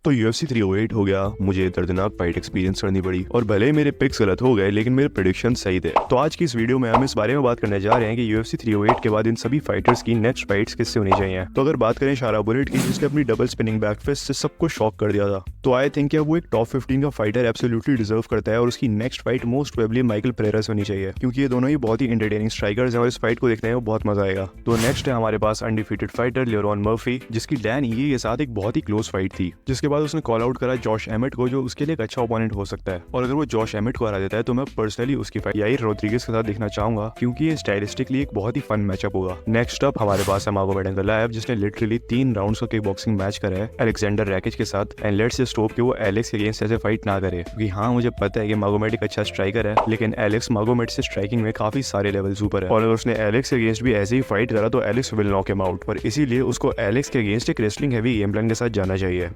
तो UFC 308 हो गया, मुझे दर्दनाक फाइट एक्सपीरियंस करनी पड़ी और भले ही मेरे पिक्स गलत हो गए लेकिन मेरे प्रेडिक्शन सही थे। तो आज की इस वीडियो में हम इस बारे में बात करने जा रहे हैं कि UFC 308 के बाद इन सभी फाइटर्स की नेक्स्ट फाइट्स किससे होनी चाहिए। तो अगर बात करें शारा बुलेट की, जिसने अपनी डबल स्पिनिंग बैक फिस्ट से सबको शॉक कर दिया था, तो आई थिंक वो एक टॉप 15 का फाइटर एब्सोल्युटली डिजर्व करता है और उसकी next fight most probably Michael Pereira से होनी चाहिए, क्योंकि ये दोनों ही बहुत ही एंटरटेनिंग स्ट्राइकर्स हैं और इस फाइट को देखने में बहुत मजा आएगा। तो नेक्स्ट है हमारे पास अनडिफीटेड फाइटर लियोरॉन मर्फी, जिसकी डैन ईए के साथ एक बहुत ही क्लोज फाइट थी, जिसके बाद उसने कॉल आउट करा जॉश एमिट को, जो उसके लिए एक अच्छा ओपोनेंट हो सकता है। और अगर वो जॉश एमिट को हरा देता है तो मैं पर्सनली उसकी फाइट याइर रोड्रिगेज के साथ देखना चाहूंगा, क्योंकि ये स्टाइलिस्टिकली एक बहुत ही फन मैचअप होगा। नेक्स्ट अप हमारे पास है मागोमेडगंलायव, जिसने लिटरली 3 राउंड्स का किक बॉक्सिंग मैच करा है अलेक्जेंडर रैकिच के साथ। एंड लेट्स जस्ट होप कि वो एलेक्स के अगेंस्ट ऐसे फाइट ना करे, क्योंकि हाँ मुझे पता है कि मागोमेड एक अच्छा स्ट्राइकर है, लेकिन एलेक्स मागोमेड से स्ट्राइकिंग में काफी सारे लेवल्स ऊपर है। और अगर उसने एलेक्स के अगेंस्ट भी ऐसे ही फाइट करा तो Alex will knock him out, और इसीलिए उसको एलेक्स के अगेंस्ट एक रेसलिंग हैवी गेम प्लान के साथ जाना चाहिए।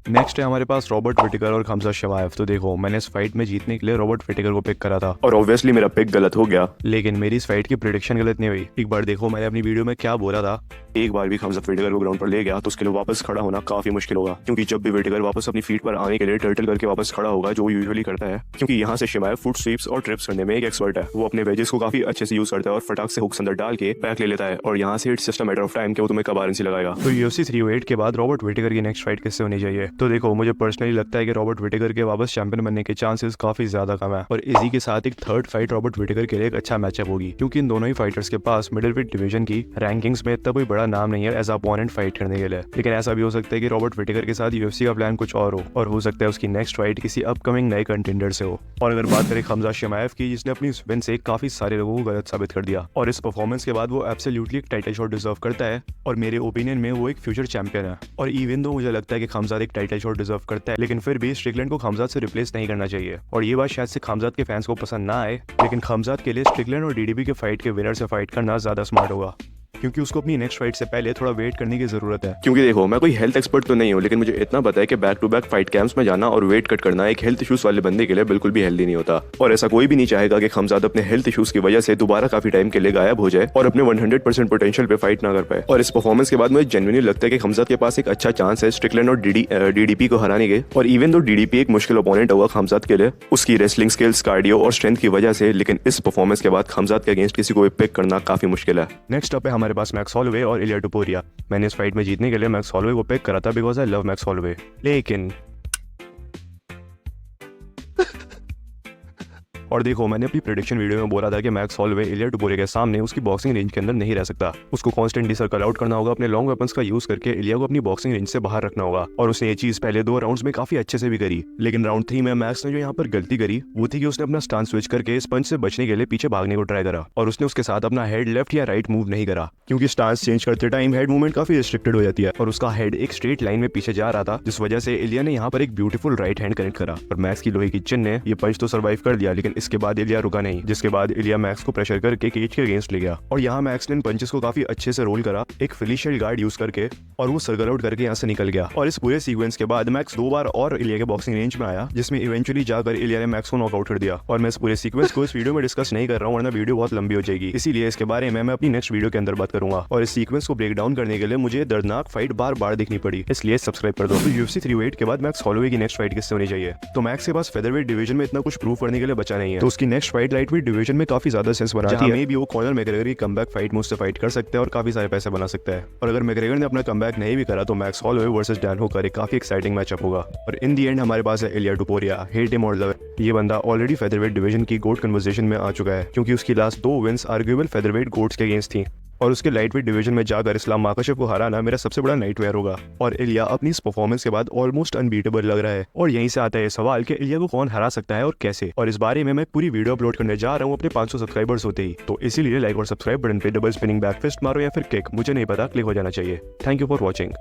नेक्स्ट है हमारे पास रॉबर्ट विटेकर और खमजा शिमाएव। तो देखो, मैंने इस फाइट में जीतने के लिए रॉबर्ट विटेकर को पिक करा था और ऑब्वियसली मेरा पिक गलत हो गया, लेकिन मेरी इस फाइट की प्रेडिक्शन गलत नहीं हुई। एक बार देखो मैंने अपनी वीडियो में क्या बोला था, एक बार भी खमजा विटेकर को ग्राउंड पर ले गया तो उसके लिए वापस खड़ा होना काफी मुश्किल होगा, क्योंकि जब भी विटेकर वापस अपनी फीट पर आने के लिए टर्टल करके वापस खड़ा होगा, जो वो यूजुअली करता है, क्योंकि यहाँ से शिमाएव फुट स्वीप्स और ट्रिप्स करने में एक एक्सपर्ट है। वो अपने वेजेस को काफी अच्छे से यूज करता है और फटाक से हुक्स अंदर डाल के बैक ले लेता है, और यहाँ से it's just a matter of time कि वो तुम्हें कब आरएनसी लगाएगा। तो UFC 308 के बाद रॉबर्ट विटेकर की नेक्स्ट फाइट किससे होनी चाहिए? तो देखो, मुझे पर्सनली लगता है कि रॉबर्ट विटेकर के वापस चैंपियन बनने के चांसेस काफी ज्यादा कम है, और इसी के साथ एक थर्ड फाइट रॉबर्ट विटेकर के लिए एक अच्छा मैचअप होगी, क्योंकि इन दोनों ही फाइटर्स के पास मिडिलवेट डिवीजन की रैंकिंग्स में इतना कोई बड़ा नाम नहीं है एज अपोनेंट फाइट करने के लिए। लेकिन ऐसा भी हो सकता है कि रॉबर्ट विटेकर के साथ UFC का प्लान कुछ और हो, और हो सकता है उसकी नेक्स्ट फाइट किसी अपकमिंग नए कंटेंडर से हो। और अगर बात करें खमजा शिमाएव की, जिसने अपनी विन से काफी सारे लोगों को गलत साबित कर दिया, और इस परफॉर्मेंस के बाद वो एब्सोल्युटली एक टाइटल शॉट डिजर्व करता है, और मेरे ओपिनियन में वो एक फ्यूचर चैंपियन है। और इवन दो मुझे लगता है कि खमजाद एक टाइटल शॉट डिजर्व करता है, लेकिन फिर भी स्ट्रिकलैंड को खमजाद से रिप्लेस नहीं करना चाहिए। और ये बात शायद से खमजाद के फैंस को पसंद ना आए, लेकिन खमजाद के लिए स्ट्रिकलैंड और DDP के फाइट के विनर से फाइट करना ज्यादा स्मार्ट होगा, क्योंकि उसको अपनी नेक्स्ट फाइट से पहले थोड़ा वेट करने की जरूरत है। क्योंकि देखो, मैं कोई हेल्थ एक्सपर्ट तो नहीं हूँ, लेकिन मुझे इतना पता है कि back to back fight camps में जाना और वेट कट करना एक हेल्थ इश्यूज वाले बंदे के लिए बिल्कुल भी हेल्दी नहीं होता, और ऐसा कोई भी नहीं चाहेगा कि खमजाद अपने हेल्थ इश्यूज की वजह से दोबारा काफी टाइम के लिए गायब हो जाए और अपने 100% पोटेंशियल पे फाइट ना कर पाए। और इस परफॉर्मेंस के बाद मुझे जेन्युइनली लगता है कि खमजाद के पास एक अच्छा चांस है स्ट्रिकलैंड और DDP को हराने के। और इवन दो DDP एक मुश्किल ओपोनेंट होगा खमजाद के लिए उसकी रेसलिंग स्किल्स, कार्डियो और स्ट्रेंथ की वजह से, लेकिन इस परफॉर्मेंस के बाद खमजाद के अगेंस्ट किसी को भी पिक करना काफी मुश्किल है। नेक्स्ट अप है हमारे पास मैक्स हॉलोवे और इलिया टुपुरिया। मैंने इस फाइट में जीतने के लिए मैक्स हॉलोवे को पिक करा था because I love max Holloway, लेकिन और देखो, मैंने अपनी प्रेडिक्शन वीडियो में बोला था कि मैक्स हॉलोवे इलिया टुपुरिया के सामने उसकी बॉक्सिंग रेंज के अंदर नहीं रह सकता। उसको कॉन्स्टेंटली सर्कल आउट करना होगा, अपने लॉन्ग वेपन्स का यूज करके इलिया को अपनी बॉक्सिंग रेंज से बाहर रखना होगा। और उसने ये चीज पहले 2 राउंड्स में काफी अच्छे से भी करी, लेकिन राउंड 3 में मैक्स ने जो यहाँ पर गलती करी वो थी कि उसने अपना स्टांस स्विच करके इस पंच से बचने के लिए पीछे भागने को ट्राई करा, और उसने उसके साथ अपना हेड लेफ्ट या राइट मूव नहीं करा, क्योंकि स्टांस चेंज करते टाइम हेड मूवमेंट काफी रिस्ट्रिक्टेड हो जाती है, और उसका हेड एक स्ट्रेट लाइन में पीछे जा रहा था, जिस वजह से इलिया ने यहाँ पर एक ब्यूटीफुल राइट हैंड कनेक्ट करा, और मैक्स की लोहे की चिन ने ये पंच तो सर्वाइव कर दिया, लेकिन इसके बाद इलिया रुका नहीं, जिसके बाद इलिया मैक्स को प्रेशर करके केज के अगेंस्ट ले गया। और यहाँ मैक्स ने पंचेस को काफी अच्छे से रोल करा एक फिलिशियल गार्ड यूज करके, और वो सर्कल आउट करके यहाँ से निकल गया। और इस पूरे सीक्वेंस के बाद मैक्स 2 बार और इलिया के बॉक्सिंग रेंज में आया, जिसमें इवेंचुअली जाकर इलिया ने मैक्स को नॉकआउट कर दिया। और मैं इस पूरे सीक्वेंस को इस वीडियो में डिस्कस नहीं कर रहा हूँ, वरना वीडियो बहुत लंबी हो जाएगी, इसीलिए इसके बारे में मैं अपनी नेक्स्ट वीडियो के अंदर बात करूंगा। और इस सीक्वेंस को ब्रेक डाउन करने के लिए मुझे दर्दनाक फाइट बार बार देखनी पड़ी, इसलिए सब्सक्राइब कर दो। तो UFC 308 के बाद मैक्स हॉलोवे की नेक्स्ट फाइट किससे होनी चाहिए? तो मैक्स के पास फेदरवेट डिवीजन में इतना कुछ प्रूव करने के लिए बचा नहीं है, तो उसकी नेक्स्ट फाइट लाइटवेट डिवीजन में काफी ज्यादा सेंस बनाती है। भी वो कॉनर मैग्रेगर की कमबैक फाइट मुझसे फाइट कर सकता है और काफी सारे पैसे बना सकता है। और अगर मैग्रेगर ने अपना कमबैक नहीं भी करा तो मैक्स हॉलोवे वर्सेस डैन होकर एक काफी एक्साइटिंग मैचअप होगा। और इन दी एंड हमारे पास है इलिया टुपुरिया, हेट हिम और लव। ये बंदा ऑलरेडी फेदरवेट डिवीजन की गोट कन्वर्सेशन में आ चुका है, क्योंकि उसकी last 2 wins arguable featherweight goats के अगेंस्ट थी, और उसके लाइटवेट डिवीजन में जाकर इस्लाम माकाशेव को हराना मेरा सबसे बड़ा नाइटमेयर होगा। और इलिया अपनी इस परफॉर्मेंस के बाद ऑलमोस्ट अनबीटेबल लग रहा है, और यहीं से आता है सवाल कि इलिया को कौन हरा सकता है और कैसे। और इस बारे में मैं पूरी वीडियो अपलोड करने जा रहा हूँ अपने 500 सब्सक्राइबर्स होते ही, तो इसीलिए लाइक और सब्सक्राइब बटन पे डबल स्पिनिंग बैक फिस्ट मारो या फिर किक, मुझे नहीं पता, क्लिक हो जाना चाहिए। Thank you for watching.